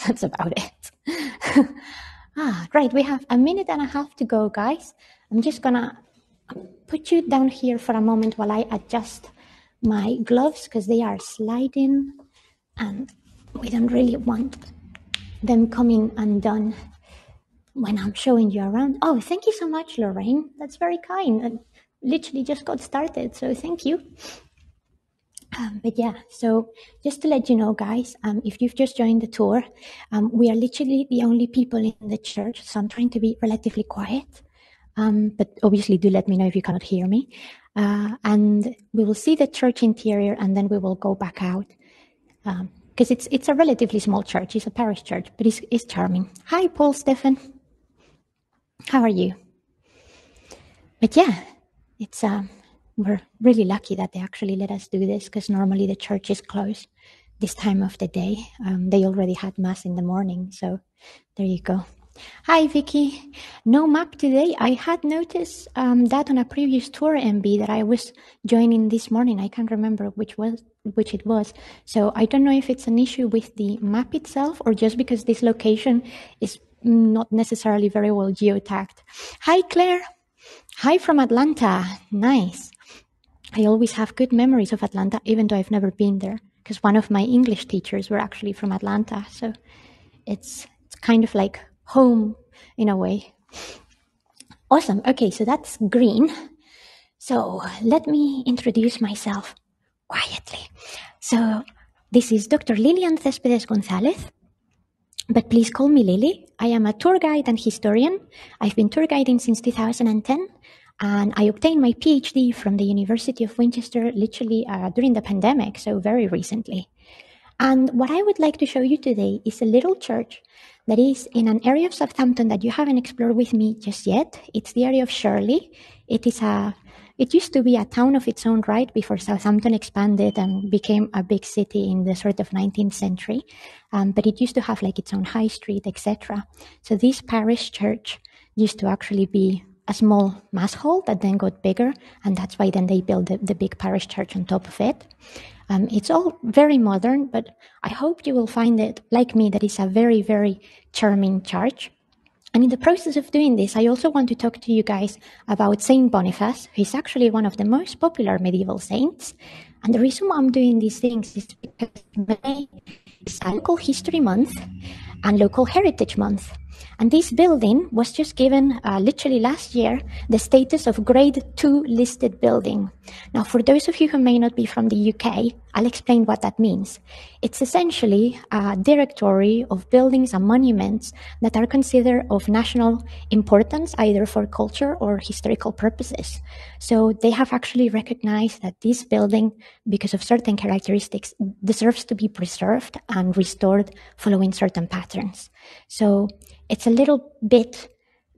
That's about it. Right, we have a minute and a half to go, guys. I'm just gonna put you down here for a moment while I adjust my gloves because they are sliding and we don't really want them coming undone when I'm showing you around. Oh, thank you so much, Lorraine. That's very kind. I literally just got started, so thank you. But yeah, so just to let you know, guys, if you've just joined the tour, we are literally the only people in the church, so I'm trying to be relatively quiet. But obviously do let me know if you cannot hear me. And we will see the church interior and then we will go back out. Because it's a relatively small church, it's a parish church, but it's charming. Hi, Paul, Stefan. How are you? But yeah, it's we're really lucky that they actually let us do this because normally the church is closed this time of the day. They already had mass in the morning, so there you go. Hi, Vicky. No map today. I had noticed that on a previous tour, MB, that I was joining this morning. I can't remember which it was. So I don't know if it's an issue with the map itself or just because this location is not necessarily very well geotagged. Hi, Claire. Hi from Atlanta. Nice. I always have good memories of Atlanta, even though I've never been there, because one of my English teachers were actually from Atlanta. So it's kind of like home in a way. Awesome. Okay, so that's green. So let me introduce myself quietly. So this is Dr. Lilian Céspedes González, but please call me Lily. I am a tour guide and historian. I've been tour guiding since 2010, and I obtained my PhD from the University of Winchester literally during the pandemic, so very recently. And what I would like to show you today is a little church that is in an area of Southampton that you haven't explored with me just yet. It's the area of Shirley. It used to be a town of its own right before Southampton expanded and became a big city in the sort of 19th century. But it used to have like its own high street, etc. So this parish church used to actually be a small mass hall that then got bigger, and that's why then they built the big parish church on top of it. It's all very modern, but I hope you will find it, like me, that it's a very, very charming church. And in the process of doing this, I also want to talk to you guys about St Boniface, who is actually one of the most popular medieval saints. And the reason why I'm doing these things is because May is Local History Month and Local Heritage Month. And this building was just given, literally last year, the status of Grade 2 listed building. Now, for those of you who may not be from the UK, I'll explain what that means. It's essentially a directory of buildings and monuments that are considered of national importance, either for culture or historical purposes. So they have actually recognized that this building, because of certain characteristics, deserves to be preserved and restored following certain patterns. So it's a little bit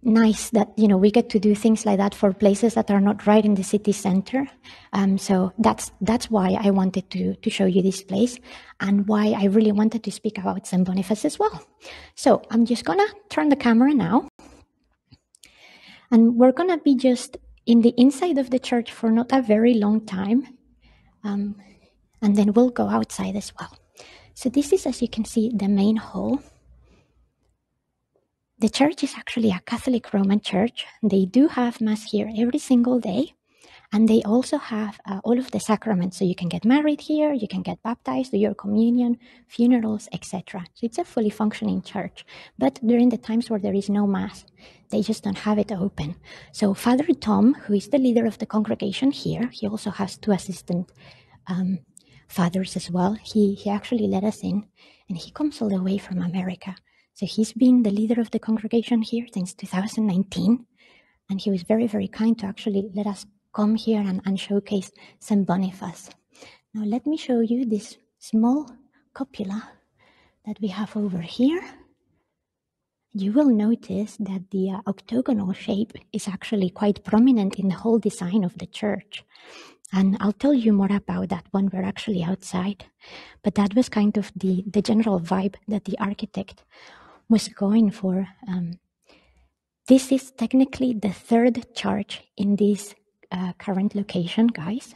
nice that, we get to do things like that for places that are not right in the city center. So that's why I wanted to show you this place and why I really wanted to speak about St Boniface as well. So I'm just gonna turn the camera now. And we're gonna be just in the inside of the church for not a very long time. And then we'll go outside as well. So this is, as you can see, the main hall. The church is actually a Catholic Roman church. They do have mass here every single day. And they also have all of the sacraments. So you can get married here, you can get baptized, do your communion, funerals, etc. So it's a fully functioning church. But during the times where there is no mass, they just don't have it open. So Father Tom, who is the leader of the congregation here, he also has two assistant fathers as well. He actually let us in, and he comes all the way from America. So he's been the leader of the congregation here since 2019, and he was very, very kind to actually let us come here and showcase St. Boniface. Now let me show you this small cupola that we have over here. You will notice that the octagonal shape is actually quite prominent in the whole design of the church. And I'll tell you more about that when we're actually outside. But that was kind of the general vibe that the architect was going for. This is technically the third church in this current location, guys.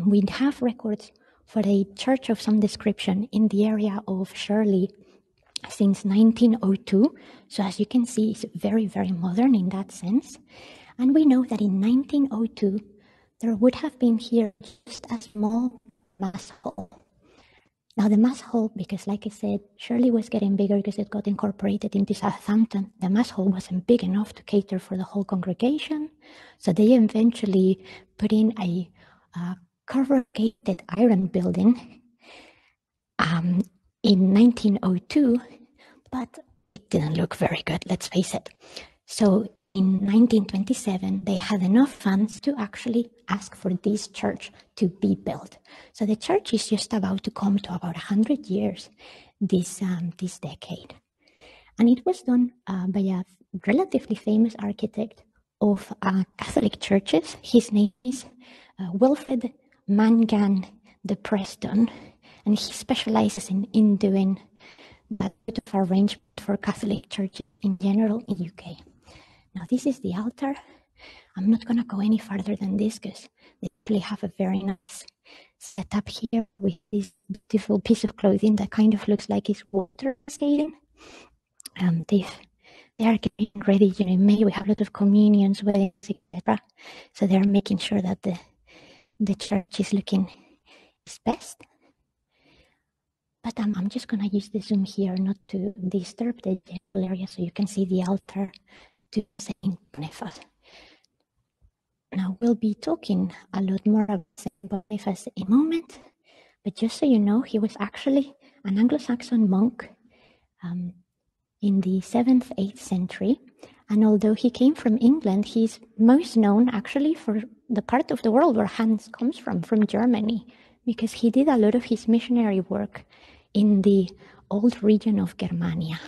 We have records for a church of some description in the area of Shirley since 1902. So as you can see, it's very, very modern in that sense. And we know that in 1902, there would have been here just a small mass hall. Now the mass hall, because like I said, Shirley was getting bigger because it got incorporated into Southampton. The mass hall wasn't big enough to cater for the whole congregation. So they eventually put in a corrugated iron building in 1902, but it didn't look very good, let's face it. So in 1927, they had enough funds to actually ask for this church to be built. So the church is just about to come to about 100 years this decade. And it was done by a relatively famous architect of Catholic churches. His name is Wilfred Mangan de Preston, and he specializes in doing that sort of arrangement for Catholic churches in general in UK. Now this is the altar. I'm not going to go any farther than this because they actually have a very nice setup here with this beautiful piece of clothing that kind of looks like it's water cascading. They are getting ready. In May we have a lot of communions, weddings, etc. So they're making sure that the church is looking its best. But I'm just going to use the zoom here not to disturb the general area so you can see the altar to St Boniface. Now we'll be talking a lot more about St Boniface in a moment, but just so you know, he was actually an Anglo-Saxon monk in the 7th, 8th century. And although he came from England, he's most known actually for the part of the world where Hans comes from Germany, because he did a lot of his missionary work in the old region of Germania.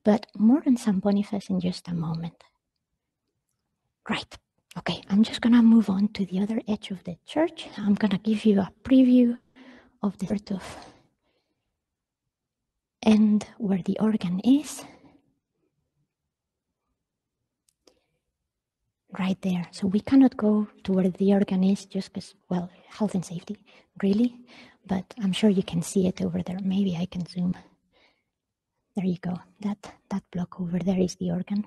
But more on St. Boniface in just a moment. Right, okay, I'm just gonna move on to the other edge of the church. I'm gonna give you a preview of the sort of end where the organ is. Right there. So we cannot go to where the organ is just because, well, health and safety, really. But I'm sure you can see it over there. Maybe I can zoom. There you go. That block over there is the organ.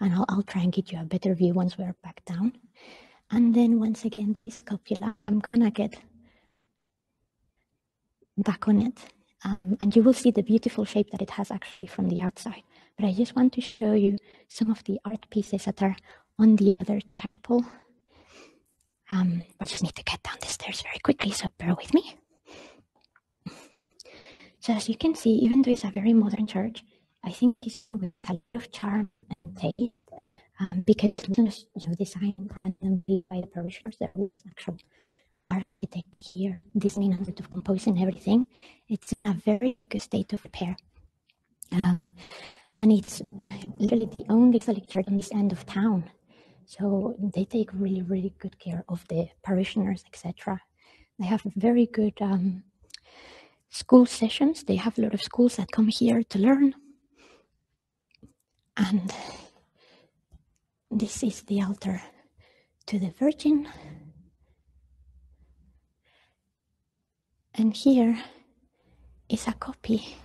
And I'll try and get you a better view once we're back down. And then once again, this scapula, I'm gonna get back on it. And you will see the beautiful shape that it has actually from the outside. But I just want to show you some of the art pieces that are on the other chapel. I just need to get down the stairs very quickly, so bear with me. So as you can see, even though it's a very modern church, I think it's with a lot of charm and taste, because it's not just designed randomly by the parishioners. There was actual architect here designing and sort of composing everything. It's in a very good state of repair. And it's literally the only Catholic church on this end of town. So they take really, really good care of the parishioners, etc. They have very good school sessions. They have a lot of schools that come here to learn. And this is the altar to the Virgin. And here is a copy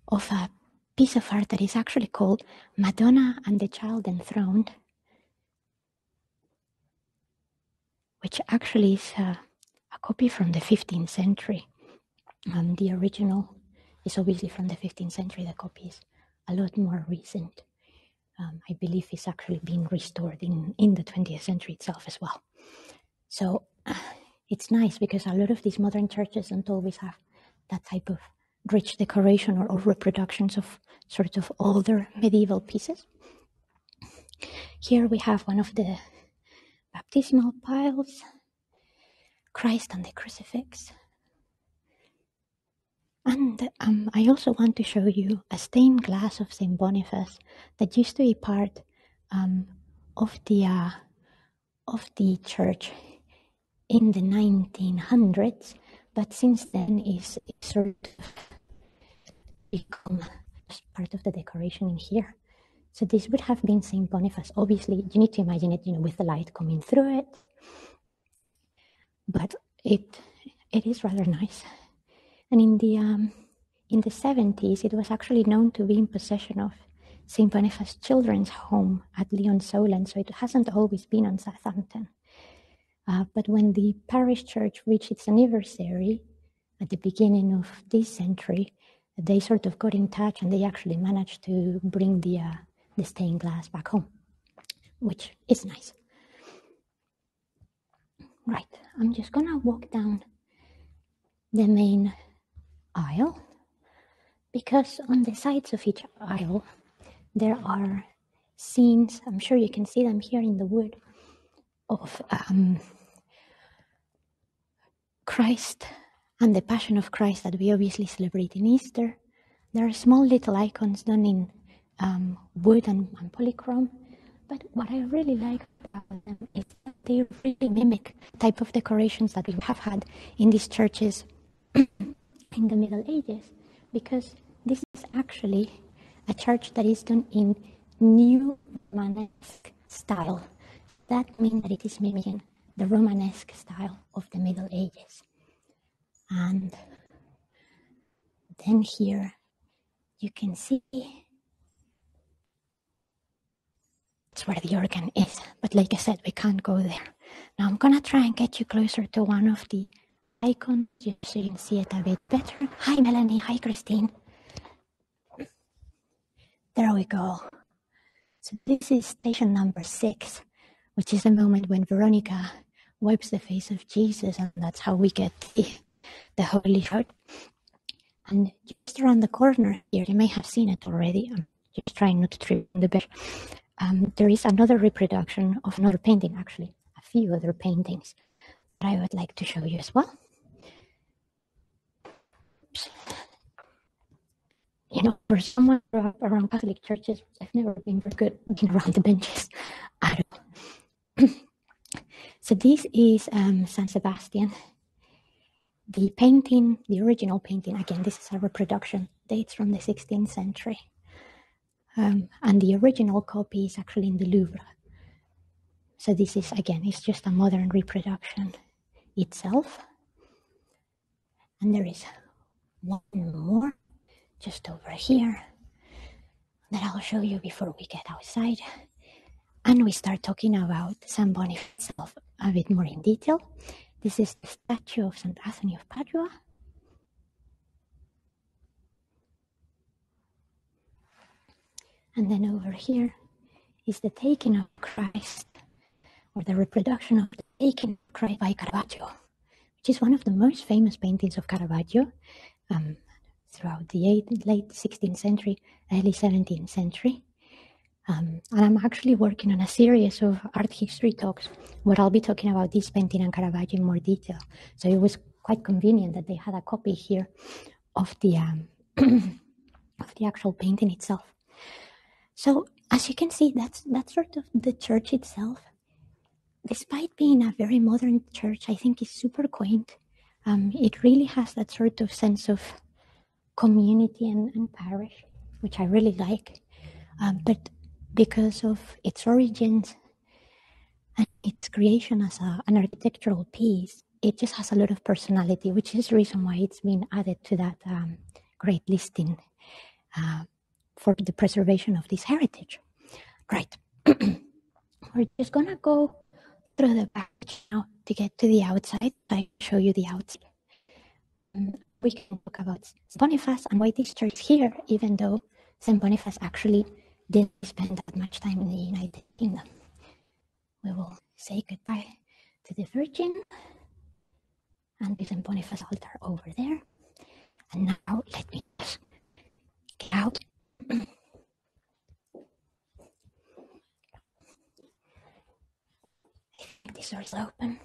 of a piece of art that is actually called Madonna and the Child Enthroned, which actually is a copy from the 15th century. The original is obviously from the 15th century. The copy is a lot more recent. I believe it's actually been restored in the 20th century itself as well. So it's nice because a lot of these modern churches don't always have that type of rich decoration or reproductions of sort of older medieval pieces. Here we have one of the baptismal piles, Christ and the crucifix. And I also want to show you a stained glass of St. Boniface that used to be part of the church in the 1900s, but since then is sort of become just part of the decoration in here. So this would have been St. Boniface. Obviously, you need to imagine it, with the light coming through it, but it is rather nice. And in in the 70s, it was actually known to be in possession of St Boniface Children's Home at Lyon, Solent, so it hasn't always been on Southampton. But when the parish church reached its anniversary at the beginning of this century, they sort of got in touch and they actually managed to bring the stained glass back home, which is nice. Right, I'm just gonna walk down the main aisle, because on the sides of each aisle there are scenes, I'm sure you can see them here in the wood, of Christ and the Passion of Christ that we obviously celebrate in Easter. There are small little icons done in wood and polychrome, but what I really like about them is that they really mimic the type of decorations that we have had in these churches in the Middle Ages, because this is actually a church that is done in new Romanesque style. That means that it is mimicking the Romanesque style of the Middle Ages. And then here you can see it's where the organ is, but like I said, we can't go there. Now I'm gonna try and get you closer to one of the icons just so you can see it a bit better. Hi Melanie, hi Christine. There we go. So this is station number 6, which is the moment when Veronica wipes the face of Jesus, and that's how we get the Holy Shout. And just around the corner here, you may have seen it already. I'm just trying not to trip on the bed. There is another reproduction of another painting, actually, a few other paintings that I would like to show you as well. Oops. You know, for someone around Catholic churches, I've never been very good looking around the benches at all. So this is San Sebastian. The painting, the original painting, again, this is a reproduction, dates from the 16th century. And the original copy is actually in the Louvre. So this is, again, it's just a modern reproduction itself. And there is one more just over here that I'll show you before we get outside. And we start talking about St Boniface itself a bit more in detail. This is the statue of St Anthony of Padua. And then over here is the taking of Christ, or the reproduction of the taking of Christ by Caravaggio, which is one of the most famous paintings of Caravaggio throughout the late 16th century, early 17th century. And I'm actually working on a series of art history talks where I'll be talking about this painting and Caravaggio in more detail. So it was quite convenient that they had a copy here of the of the actual painting itself. So as you can see, that's sort of the church itself. Despite being a very modern church, I think it's super quaint. It really has that sort of sense of community and parish, which I really like. But because of its origins and its creation as an architectural piece, it just has a lot of personality, which is the reason why it's been added to that great listing for the preservation of this heritage. Right. We're just gonna go through the back now to get to the outside. I show you the outside. We can talk about St Boniface and why this church is here, even though St Boniface actually didn't spend that much time in the United Kingdom. We will say goodbye to the Virgin and the St Boniface altar over there. And now let me just get out. This door is open.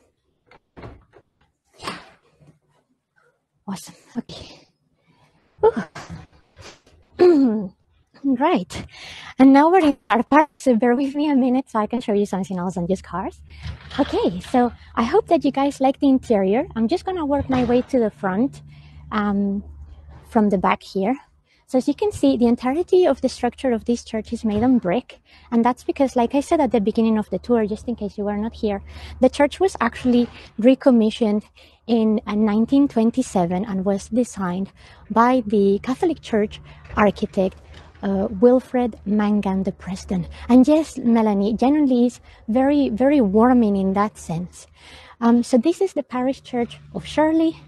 Yeah. Awesome. Okay. Right. And now we're in our park, so bear with me a minute so I can show you something else than just cars. Okay, so I hope that you guys like the interior. I'm just going to work my way to the front from the back here. So as you can see, the entirety of the structure of this church is made on brick. And that's because, like I said at the beginning of the tour, just in case you were not here, the church was actually recommissioned in 1927 and was designed by the Catholic Church architect Wilfred Mangan de Preston. And yes, Melanie, genuinely is very, very warming in that sense. So this is the parish church of Shirley.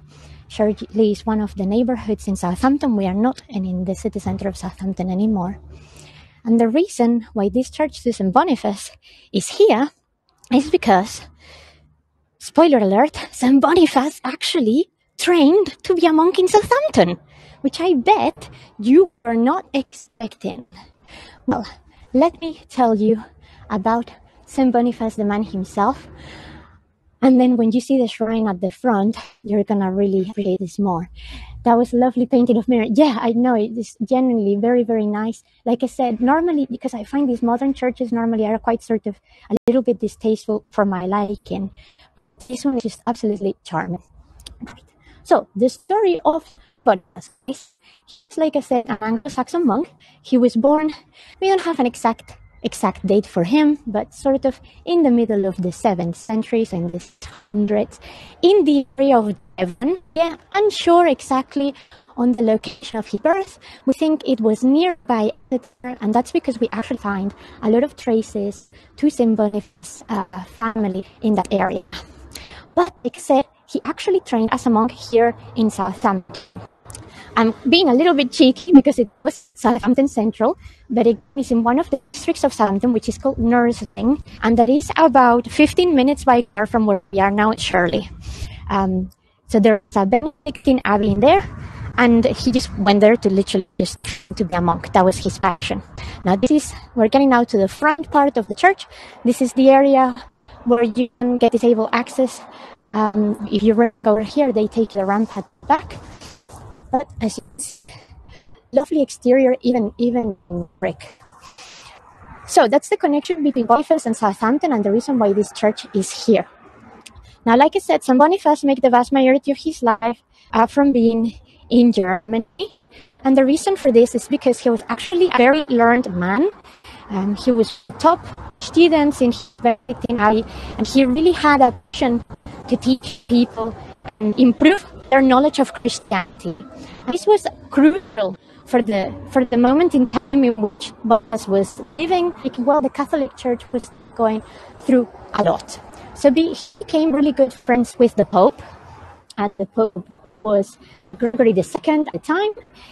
Shirley is one of the neighborhoods in Southampton. We are not in the city center of Southampton anymore. And the reason why this church to St Boniface is here is because, spoiler alert, St Boniface actually trained to be a monk in Southampton, which I bet you were not expecting. Well, let me tell you about St Boniface, the man himself. And then when you see the shrine at the front, you're going to really appreciate this more. That was a lovely painting of Mary. Yeah, I know. It is genuinely very, very nice. Like I said, normally, because I find these modern churches normally are quite sort of a little bit distasteful for my liking. This one is just absolutely charming. Right. So, the story of Boniface. He's, like I said, an Anglo-Saxon monk. He was born, we don't have an exact date for him, but sort of in the middle of the 7th century, so in the 600s, in the area of Devon. Yeah, unsure exactly on the location of his birth. We think it was nearby Exeter, and that's because we actually find a lot of traces to St Boniface's family in that area. But like I said, he actually trained as a monk here in Southampton. I'm being a little bit cheeky because it was Southampton Central, but it is in one of the districts of Southampton, which is called Nursing, and that is about 15 minutes by car from where we are now at Shirley. So there's a Benedictine abbey in there, and he just went there to literally just to be a monk. That was his passion. Now we're getting now to the front part of the church. This is the area where you can get disabled access. If you walk over here, they take the ramp at the back. But as you can see, lovely exterior, even in brick. So that's the connection between Boniface and Southampton, and the reason why this church is here. Now, like I said, St Boniface made the vast majority of his life from being in Germany. And the reason for this is because he was actually a very learned man. He was top students in his Benedictine abbey, and he really had a passion to teach people and improve their knowledge of Christianity. And this was crucial for the moment in time in which Boniface was living. The Catholic Church was going through a lot. So he became really good friends with the Pope, and the Pope was Gregory II at the time.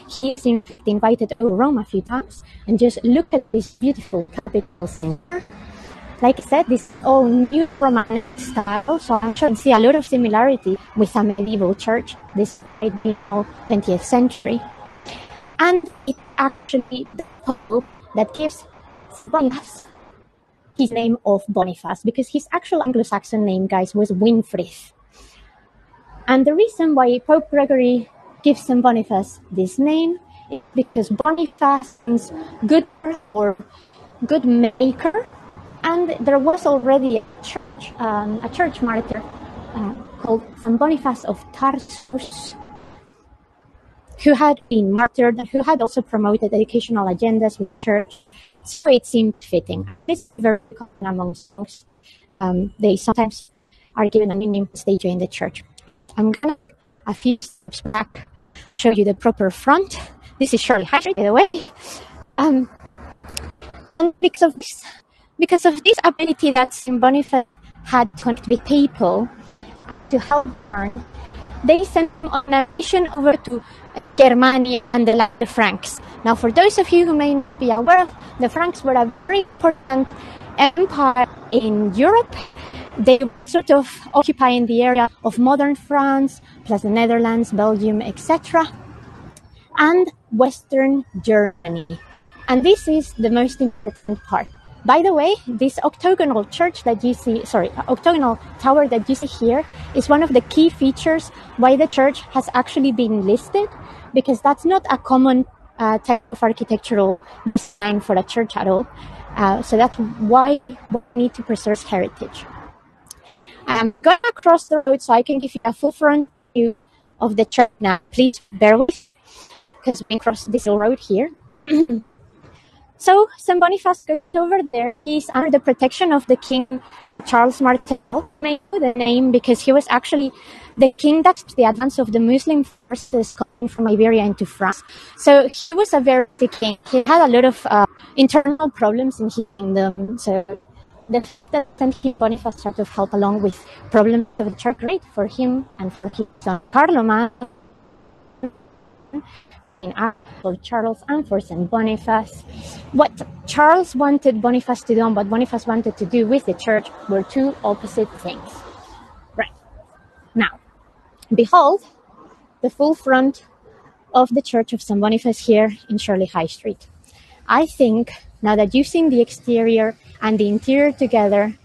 He is invited to Rome a few times, and just look at this beautiful capital center. Like I said, this all new Roman style, so I'm sure you can see a lot of similarity with a medieval church, this might be 20th century. And it's actually the Pope that gives Boniface his name of Boniface, because his actual Anglo-Saxon name, guys, was Winfrith. And the reason why Pope Gregory gives St Boniface this name is because Boniface means good or good maker. And there was already a church martyr called St Boniface of Tarsus, who had been martyred, who had also promoted educational agendas with the church. So it seemed fitting. This is very common amongst monks. They sometimes are given a nickname as they join the church. I'm going to a few steps back, show you the proper front. This is Shirley High Street, by the way. And because of this ability that St Boniface had to connect with people to help learn, they sent him on a mission over to Germany and the land of the Franks. Now, for those of you who may not be aware, the Franks were a very important empire in Europe. They were sort of occupying the area of modern France, plus the Netherlands, Belgium, etc., and Western Germany. And this is the most important part. By the way, this octagonal octagonal tower that you see here is one of the key features why the church has actually been listed, because that's not a common type of architectural design for a church at all. So that's why we need to preserve heritage. I'm going to cross the road so I can give you a full front view of the church now. Please bear with me, because we can cross this little road here. So St Boniface goes over there. He's under the protection of the King Charles Martel. You may know the name because he was actually the king that the advance of the Muslim forces coming from Iberia into France. So he was a very sick king. He had a lot of internal problems in his kingdom. So the fact that St Boniface tried to help along with problems of the church, great for him and for his son Carloman, for Charles and for St Boniface. What Charles wanted Boniface to do and what Boniface wanted to do with the church were two opposite things. Right. Now, behold the full front of the Church of St Boniface here in Shirley High Street. I think now that you've seen the exterior and the interior together,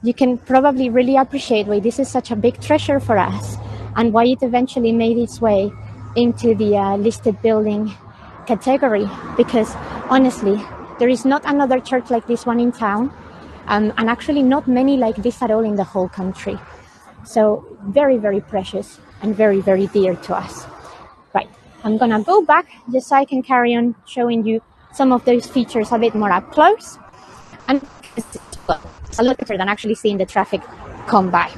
you can probably really appreciate why this is such a big treasure for us and why it eventually made its way into the listed building category, because honestly, there is not another church like this one in town, and actually not many like this at all in the whole country. So very, very precious and very, very dear to us. Right, I'm gonna go back just so I can carry on showing you some of those features a bit more up close, and it's a lot better than actually seeing the traffic come by.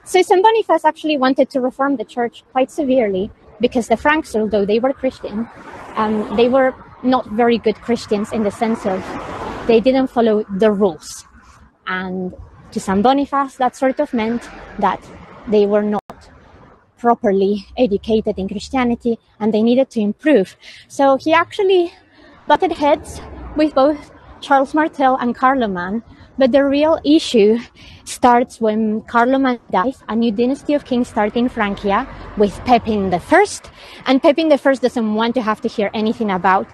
So St Boniface actually wanted to reform the church quite severely because the Franks, although they were Christian, they were not very good Christians in the sense of they didn't follow the rules. And to St Boniface, that sort of meant that they were not properly educated in Christianity and they needed to improve. So he actually butted heads with both Charles Martel and Carloman. But the real issue starts when Carloman dies. A new dynasty of kings starts in Francia with Pepin I. And Pepin I doesn't want to have to hear anything about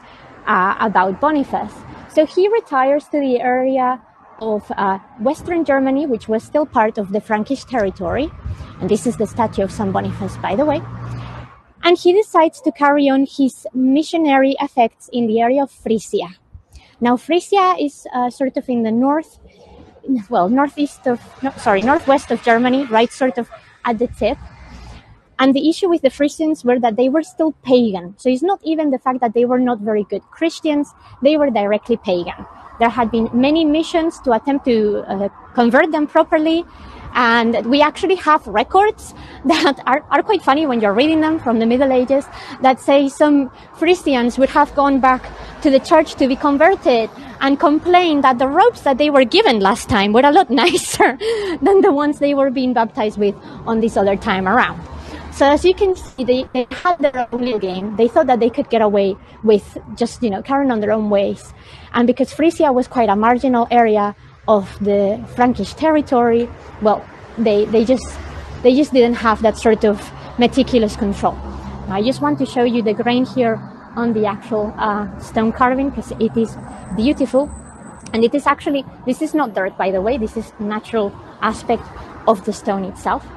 Boniface. So he retires to the area of Western Germany, which was still part of the Frankish territory. And this is the statue of St Boniface, by the way. And he decides to carry on his missionary effects in the area of Frisia. Now, Frisia is sort of in the northwest of Germany, right sort of at the tip. And the issue with the Frisians were that they were still pagan. So it's not even the fact that they were not very good Christians, they were directly pagan. There had been many missions to attempt to convert them properly. And we actually have records that are quite funny when you're reading them from the Middle Ages that say some Frisians would have gone back to the church to be converted and complained that the robes that they were given last time were a lot nicer than the ones they were being baptized with on this other time around. So as you can see, they had their own little game. They thought that they could get away with just, carrying on their own ways. And because Frisia was quite a marginal area of the Frankish territory, well, they just didn't have that sort of meticulous control. Now, I just want to show you the grain here on the actual stone carving because it is beautiful. And it is actually, this is not dirt, by the way, this is natural aspect of the stone itself.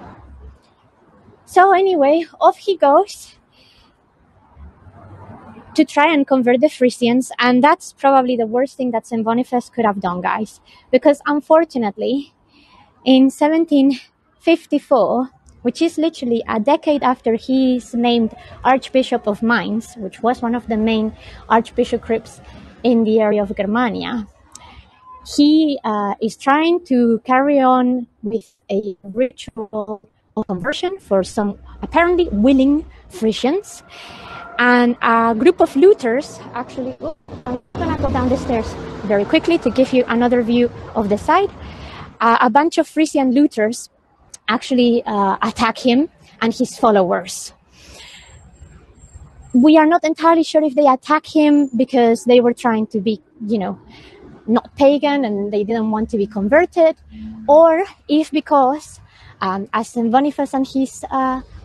So anyway, off he goes to try and convert the Frisians, and that's probably the worst thing that St Boniface could have done, guys, because unfortunately, in 1754, which is literally a decade after he's named Archbishop of Mainz, which was one of the main archbishoprics in the area of Germania, he is trying to carry on with a ritual of conversion for some apparently willing Frisians. And a group of looters, actually, I'm going to go down the stairs very quickly to give you another view of the side. A bunch of Frisian looters actually attack him and his followers. We are not entirely sure if they attack him because they were trying to be, not pagan and they didn't want to be converted, or if because as St Boniface and his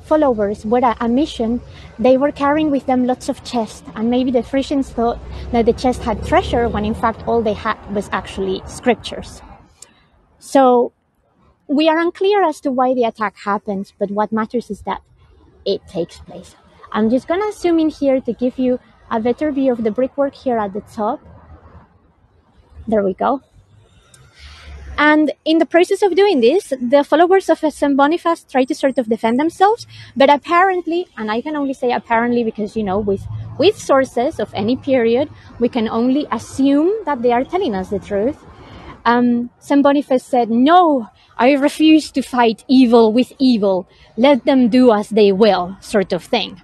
followers were a mission, they were carrying with them lots of chests, and maybe the Frisians thought that the chest had treasure when in fact all they had was actually scriptures. So we are unclear as to why the attack happens, but what matters is that it takes place. I'm just going to zoom in here to give you a better view of the brickwork here at the top. There we go. And in the process of doing this, the followers of St Boniface try to sort of defend themselves. But apparently, and I can only say apparently because, with sources of any period, we can only assume that they are telling us the truth. St Boniface said, "No, I refuse to fight evil with evil. Let them do as they will," sort of thing.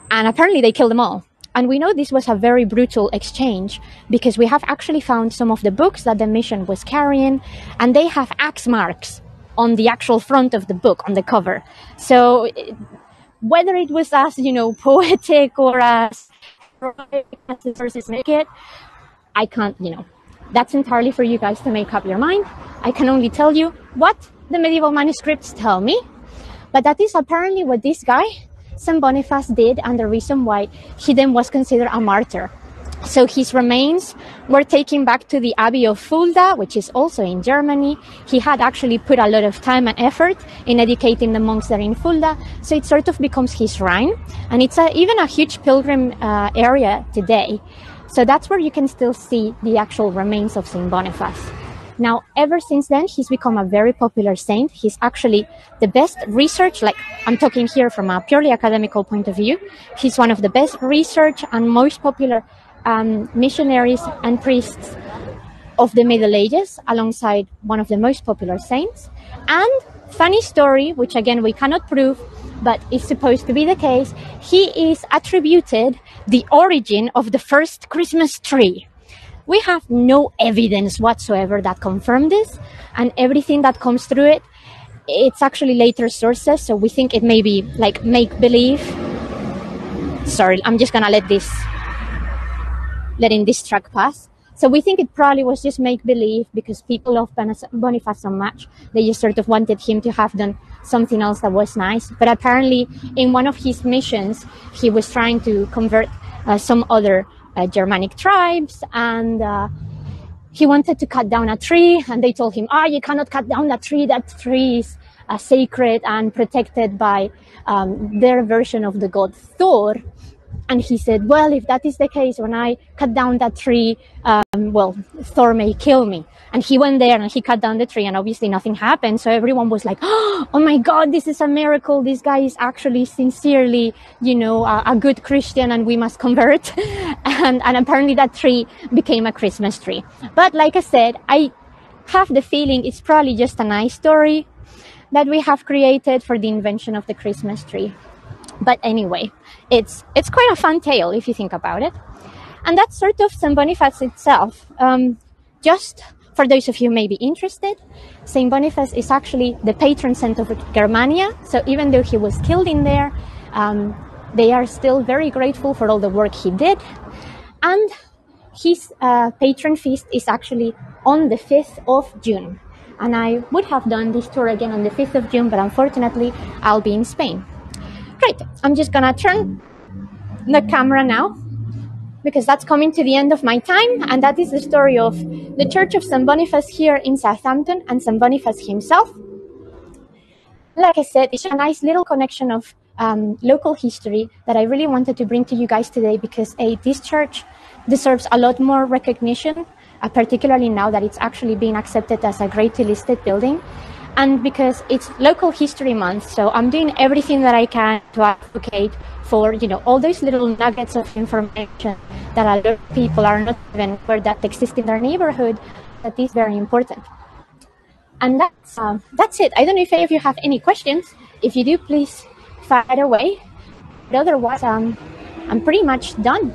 And apparently they killed them all. And we know this was a very brutal exchange because we have actually found some of the books that the mission was carrying, and they have axe marks on the actual front of the book, on the cover. So whether it was as, poetic or as the sources make it, I can't, that's entirely for you guys to make up your mind. I can only tell you what the medieval manuscripts tell me. But that is apparently what this guy, St Boniface, did, and the reason why he then was considered a martyr. So his remains were taken back to the Abbey of Fulda, which is also in Germany. He had actually put a lot of time and effort in educating the monks there in Fulda, so it sort of becomes his shrine. And it's even a huge pilgrim area today. So that's where you can still see the actual remains of St Boniface. Now, ever since then, he's become a very popular saint. He's actually the best research, like I'm talking here from a purely academical point of view. He's one of the best research and most popular missionaries and priests of the Middle Ages, alongside one of the most popular saints. And funny story, which again we cannot prove, but is supposed to be the case, he is attributed the origin of the first Christmas tree. We have no evidence whatsoever that confirm this, and everything that comes through it, it's actually later sources, so we think it may be like make-believe. Sorry, I'm just gonna letting this track pass. So we think it probably was just make-believe because people love Boniface so much, they just sort of wanted him to have done something else that was nice. But apparently in one of his missions, he was trying to convert some other Germanic tribes, and he wanted to cut down a tree, and they told him, you cannot cut down that tree is sacred and protected by their version of the god Thor. And he said, well, if that is the case, when I cut down that tree, Thor may kill me. And he went there and he cut down the tree, and obviously nothing happened. So everyone was like, oh my God, this is a miracle. This guy is actually sincerely, a good Christian, and we must convert. and apparently that tree became a Christmas tree. But like I said, I have the feeling it's probably just a nice story that we have created for the invention of the Christmas tree. But anyway, it's quite a fun tale if you think about it. And that's sort of St Boniface itself. Just for those of you who may be interested, St Boniface is actually the patron saint of Germania. So even though he was killed in there, they are still very grateful for all the work he did. And his patron feast is actually on the 5th of June. And I would have done this tour again on the 5th of June, but unfortunately, I'll be in Spain. Great, I'm just gonna turn the camera now because that's coming to the end of my time, and that is the story of the Church of St Boniface here in Southampton and St Boniface himself. Like I said, it's a nice little connection of local history that I really wanted to bring to you guys today because this church deserves a lot more recognition, particularly now that it's actually being accepted as a Grade 2 listed building. And because it's Local History Month, so I'm doing everything that I can to advocate for, all those little nuggets of information that a lot of people are not even aware that exist in their neighborhood, that is very important. And that's it. I don't know if any of you have any questions. If you do, please fire away. But otherwise, I'm pretty much done.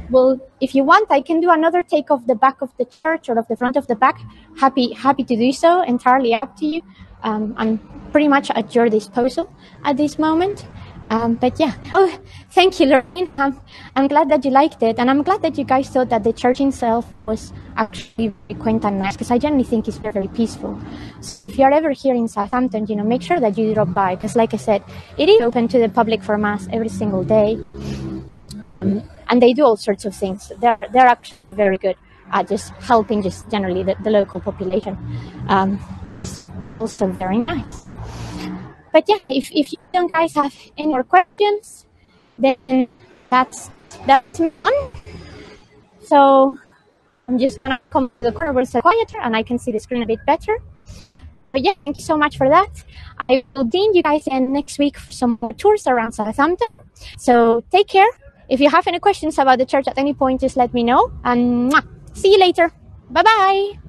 Well, if you want, I can do another take of the back of the church or of the front of the back. Happy to do so, entirely up to you. I'm pretty much at your disposal at this moment. But yeah, thank you, Lorraine. I'm glad that you liked it, and I'm glad that you guys thought that the church itself was actually very quaint and nice, because I generally think it's very, very peaceful. So if you're ever here in Southampton, make sure that you drop by, because like I said, it is open to the public for Mass every single day. And they do all sorts of things. They're actually very good at just helping just generally the local population. It's also very nice. But yeah, if you don't guys have any more questions, then that's me done. So I'm just gonna come to the corner where it's quieter and I can see the screen a bit better. But yeah, thank you so much for that. I will deem you guys in next week for some more tours around Southampton. So take care. If you have any questions about the church at any point, just let me know. And see you later. Bye-bye.